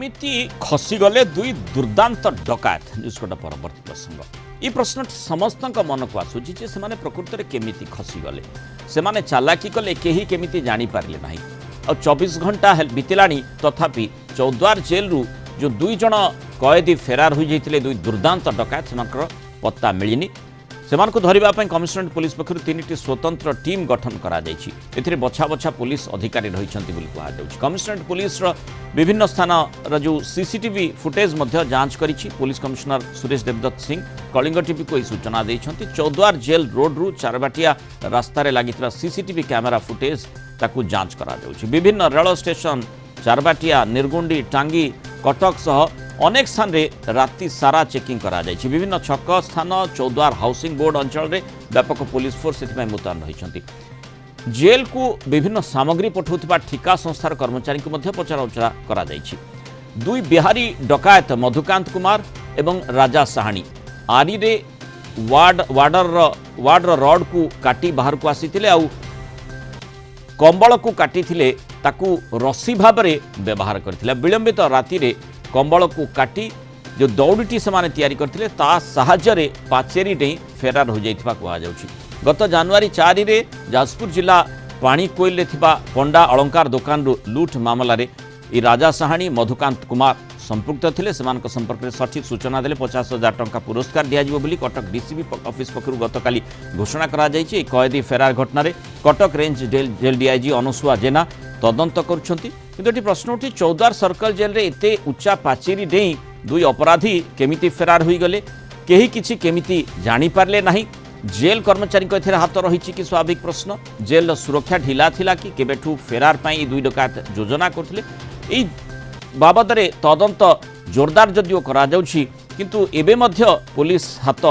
केमिति खसीगले दुई दुर्दांत डकायत न्यूज़ परवर्ती प्रसंग ये प्रश्न समस्त मन को आसूची से प्रकृत में केमिति खसीगले से चालाकी कले कहीं केमिति जापारे ना आ 24 घंटा बीतला तथापि चौद्वार जेल रु जो दुई जन कैदी फेरार हो जाते दुई दुर्दांत डकायत से पत्ता मिलनी से धरने कमिशनरेट पुलिस पक्षर 3टी स्वतंत्र टीम गठन कर बछा बछा पुलिस अधिकारी रही कहु कमिशनरेट पुलिस विभिन्न स्थान जो सीसीटीवी फुटेज जांच करी police commissioner Suresh Devdutt Singh Kalinga TV को सूचना देते चौद्वार जेल रोड रु चारबाटिया रास्तार लगी सीसीटीवी कैमेरा फुटेज ताकू जांच करा विभिन्न रेल स्टेशन चारबाटिया निर्गुंडी टांगी कटक सह अनेक स्थान रे राति सारा चेकिंग करा जायछि विभिन्न छक स्थान चौद्वार हाउसिंग बोर्ड अंचल रे व्यापक पुलिस फोर्स एथि मुतयन रहिछन्ति जेल को विभिन्न सामग्री पठाउथिबा ठिका संस्थार कर्मचारी को मध्य पचराउचरा करा जायछि दुई बिहारी डकायत मधुकांत कुमार एवं राजा साहानी आरी रे वार्डर रड को काटी बाहर को आसीथिले आउ कंबल को काटी ताकू रसी भाव में व्यवहार करथिले विलंबित राति रे कंबल को काटी जो दौड़ीटी से तैयारी करथिले ता साहाय्य पाचेरी डेई फेरार हो जाइथिबा कुहा जाउछि गत जनवरी 4 रे जाजपुर जिला पानी कोइल रे थिबा पंडा अलंकार दुकान रु लूट मामला रे ई राजा साहानी मधुकांत कुमार संपृक्त थिले सेमानक संपर्क में सठिक सूचना देले 50,000 टंका पुरस्कार दिया जिवो बोली कटक डीसीबी ऑफिस पक्षरु गतकाली घोषणा करा जायछि कैदी फेरार घटना रे कटक रेंज जेल डीआईजी अनुसुआ जेना तदंत करुछंती किंतु एटी प्रश्न उठी चौद्वार सर्कल जेल रे एते उच्चा पाचेरी डेई दुई अपराधी केमिति फेरार होई गले केही किछि केमिति जानि पारले नाही जेल कर्मचारी को एथिरे हाथ रहिछि कि स्वाभाविक प्रश्न जेल सुरक्षा ढिला थिला कि केबेठू फेरार पई दुई डकायत योजना करथिले एई बाबद रे तदंत जोरदार जदिओ करा जाउछि किंतु एबे मध्य पुलिस हाथ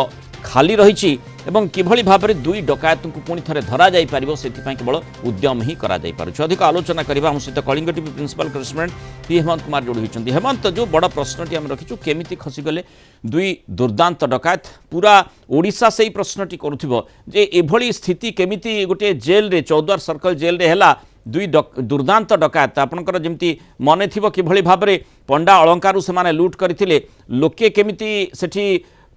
खाली रहिछि एवं किभଳି भाबरे दुई डकायत को पुणी थरे धरा जाई पारिबो सेथिपाई केवल उद्यम ही करा जाई पारुछ अधिक आलोचना करबा हम सहित Kalinga TV principal correspondent P Hemant Kumar जोड़ी होइछन्ती हेमंत जो बड़ प्रश्नटी हम रखिछु केमिति खसी गले दुई दुर्दांत डकायत पूरा ओडिशा से ही प्रश्नटी करूथिबो जे एभଳି स्थिति केमिति गोटे जेल रे चौद्वार सर्कल जेल रे हेला दुई दुर्दांत डकायत आपनकर जेमती मने थिबो किभଳି भाबरे पंडा अलंकारु से लूट करथिले लोके केमिति सेठी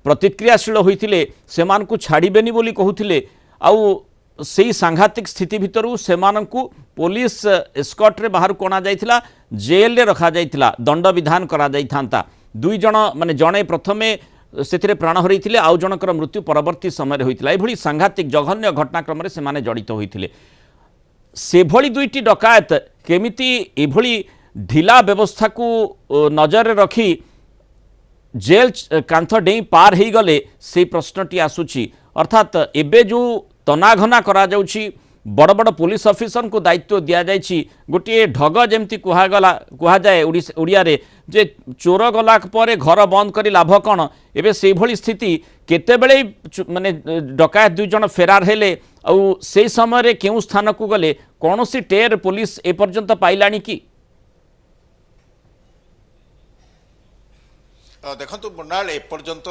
प्रतिक्रियाशील होइथिले सेमान को छाड़िबेनी बोली कहूथिले आउ सेही सांघातिक स्थिति भितरु सेमान को पुलिस एस्कॉर्ट रे बाहर कोना जाइथिला जेल रे रखा जाइथिला दंड विधान करा जाइथांता दुई जण माने जणे प्रथमे सेथिरे प्राण हरैथिले आउ जनकर मृत्यु परवर्ती समय होइथिला एभली सांघातिक जघन्य घटनाक्रम रे सेमाने जड़ित होइथिले सेभली दुईटी डकायत केमिति एभली ढिला व्यवस्था को नजर रे रखी जेल कांथ डेई पार हो गले से प्रश्नटी आसूची अर्थात एबे जो तनाघना करा जाउची बड़ बड़ पुलिस ऑफिसर को दायित्व दिया जाइछि गोटे ढग जेमती कुहा जाए ओडिया रे जे चोर गला परे घर बंद करी लाभ कौन एबे से भली स्थिति केतेबेले माने डकायत दुई जन फेरार हेले आउ से समय रे केउ स्थान को गले कोनोसी टेर पुलिस ए पर्यंत पाइलानी की देखु मुनाल एपर्यंत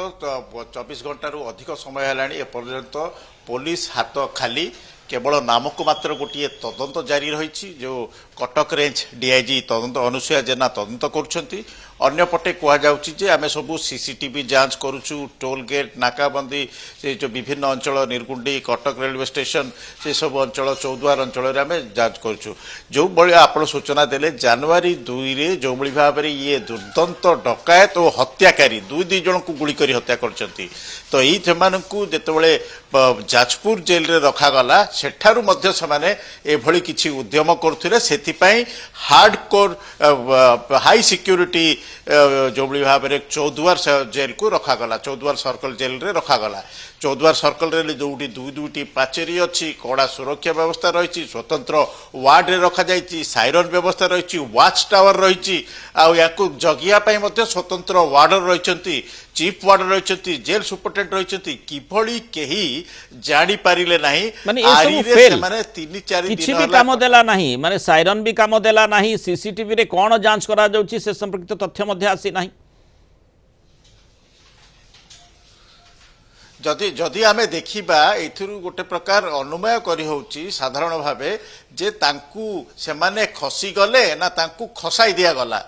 24 घंटार अधिक समय है एपर्यंत पुलिस हाथ खाली केवल नामक मात्र गोटे तदंत जारी रही जो कटक रेंज डीआईजी तदंत अनुसुया जेना तदंत करुँच अन्यपटे कहुचे आम सब सीसीटीवी जांच करुचु टोल गेट नाकाबंदी से जो विभिन्न अंचल निर्गुंडी कटक रेलवे स्टेशन से सब अंचल चौद्वार अंचल आम जांच करुचु जो भाई आप सूचना देले जनवरी 2 रे जो भाव में ये दुर्दांत डकायत और हत्याकारी दुई जन को गुड़ी कर हत्या करछंती तो यही से जितेबाला जाजपुर जेल रे रखागला सेठारु मध्य समाने एभली किछि उद्यम करथुले सेथिपाई हार्ड कोर हाई सिक्योरिटी जो भाव में चौद्वार जेल को रखागला चौद्वार सर्कल जेल रे रखागला चौद्वार सर्कल रे जो दुईटी पाचेरी अच्छी कड़ा सुरक्षा व्यवस्था रही स्वतंत्र वार्ड रे रखा जाइछि साइरन व्यवस्था रही वाच टावर रही आकु जगिया स्वतंत्र वार्डर रही चीफ वार्डर रही जेल सुपरिटेडेंट रही किभली केही जानी पारिले नाही माने ए सब फेल माने 3-4 दिन किछि भी काम देला नाही माने साइरन भी काम देला नाही सीसीटीवी रे कोन जांच करा जाउछि से संपर्कित तथ्य मध्ये आसी नाही जदि जदि आमे देखिबा एथिरु गोटे प्रकार अनुमय करी होउची साधारण भावे जे तांकू सेमाने खसी गले ना तांकू खसाई दिया गला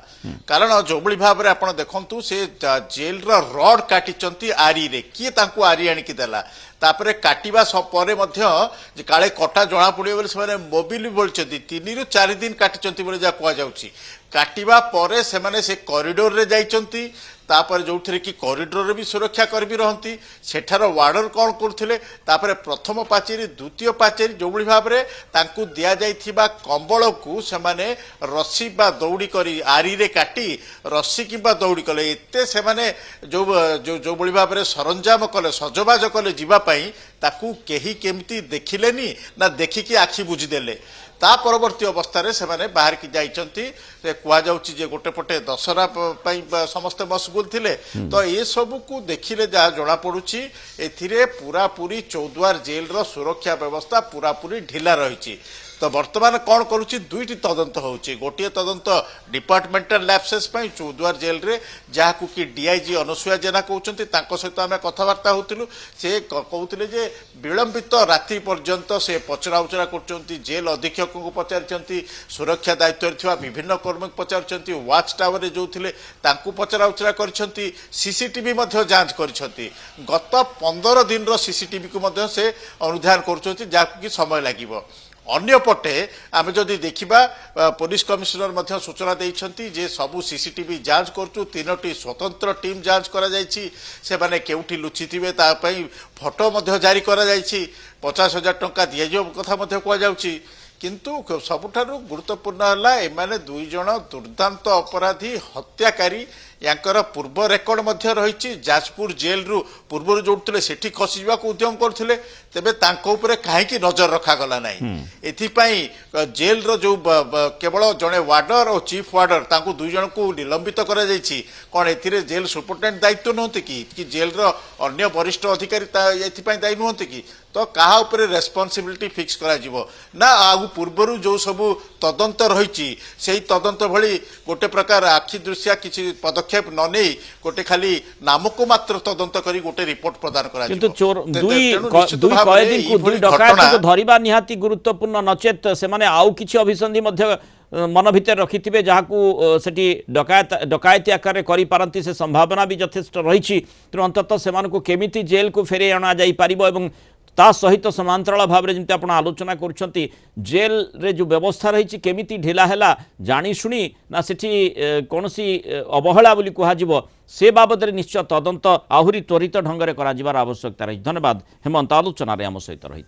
कारण जोबली भाव रे आपण देखंतु से जेल रो रड काटिचंती आरी रे किए तांकू आरी आनी कि देला तापरे काटिबा परे मध्य जे काळे कटा जणा पडियो बोले से मोबिल बोलचंती 3 रु 4 दिन काटिचंती बोले जा कुआ जाउची काटिबा परे से माने से कॉरिडोर रे जाइचंती तापर जो कि कॉरिडोर भी सुरक्षा कर्मी रहती सेठार वार्डर कौन करते तापर प्रथम पाचेरी द्वितीय पाचेरी जो भाव में तांकू दि जाइथिबा कंबल को सेमाने रस्सी बा दौड़ी करी आरी रे काटी रस्सी कि दौड़ी कले एते सेमाने जो जो जो भाव में सरंजाम कले सजबाज कले जीवाई ताकू केही केमती देखिलेनी ना देखिकी आखि बुझीदेले ता परवर्ती अवस्था से माने बाहर की जाइछंती कुआ जाउची जे गोटे पटे दशहरा पई समस्त मशगुल थिले तो ये सब को देखिले जहाँ जना पड़ुची एथिरे पूरा पूरी चौद्वार जेल रो सुरक्षा व्यवस्था पूरा पूरी ढिला रही तो वर्तमान कौन करुच्ची दुईटी तदंत होउची गोटे तदंत डिपार्टमेंटल लैप्सेस पई चौद्वार जेल रे जहाँ कि डीआईजी अनुसुया जेना कहते सहित आम कथबार्ता होतिलु से कहते जे विलंबित राति पर्यंत से पचरा उचरा कर जेल अधीक्षक को पचारि सुरक्षा दायित्व विभिन्न कर्मी पचार वाच टावर जो थे पचरा उचरा कर सीसीटीवी जांच कर गत 15 दिन सीसीटीवी को से अनुधान कर समय लगे अन्यपटे आम जदि देखा पुलिस कमिशनर मध्य सूचना देइछंती जे सबु सीसीटीवी जांच करचु 3टी स्वतंत्र टीम जांच करा जायछि से माने केउठी लुचिथिबे ता पई फोटो मध्य जारी करा जायछि 50,000 टंका दिया जो कथा मध्य कुआ जाउछि किंतु सबुठारु गुरुत्वपूर्ण हला एमाने दुई जण दुर्दांत अपराधी हत्याकारी यांकर पूर्व रेकर्ड मध्य रही जाजपुर जेल रु पूर्व जोड़ते सेठी खसी जावा उद्यम करथिले तेबे तांको उपरे काहेकि नजर रखा गला नाही एथिपाई जेल रो जो केवल जड़े वार्डर और चीफ वार्डर तांको दुई जन को निलंबित करा जायछि कोन एथिरे जेल सुपरिटेंडेंट दायित्व नहोते कि जेल रो अन्य वरिष्ठ अधिकारी एथिपाई दायी नहोते कि तो कहा उपरे रेस्पॉन्सिबिलिटी फिक्स करा जिवो ना आगु पूर्वरु जो सबु तदंत रही से तदंत भली गोटे प्रकार आखि दृश्य किसी पदक्षेप न नहीं गोटे खाली नामको मात्र तदंत करी गोटे रिपोर्ट प्रदान करा किंतु चोर दुई कयदी को दुई डकायत को धरिबा निहाती गुरुत्वपूर्ण नचेत से माने आउ किछि अभिसंधि मध्य मन भितर रखिथिबे जहाकू सेठी डकायती आकार करि पारंती से संभावना भी यथेष्ट रही अंततः सेमानकु केमिति जेल को फेरे अणा जाई पारिबो एवं ता सहित समांतराल भाव में जमी आप आलोचना कर जेल रे जो व्यवस्था रही केमिति ढिला है जानी शुणी ना सेठी कौन सी अवहेला बोली कह से बाबद निश्चय तदंत आहरी त्वरित ढंग से आवश्यकता रही। धन्यवाद हेमंत आलोचन आम सहित रही।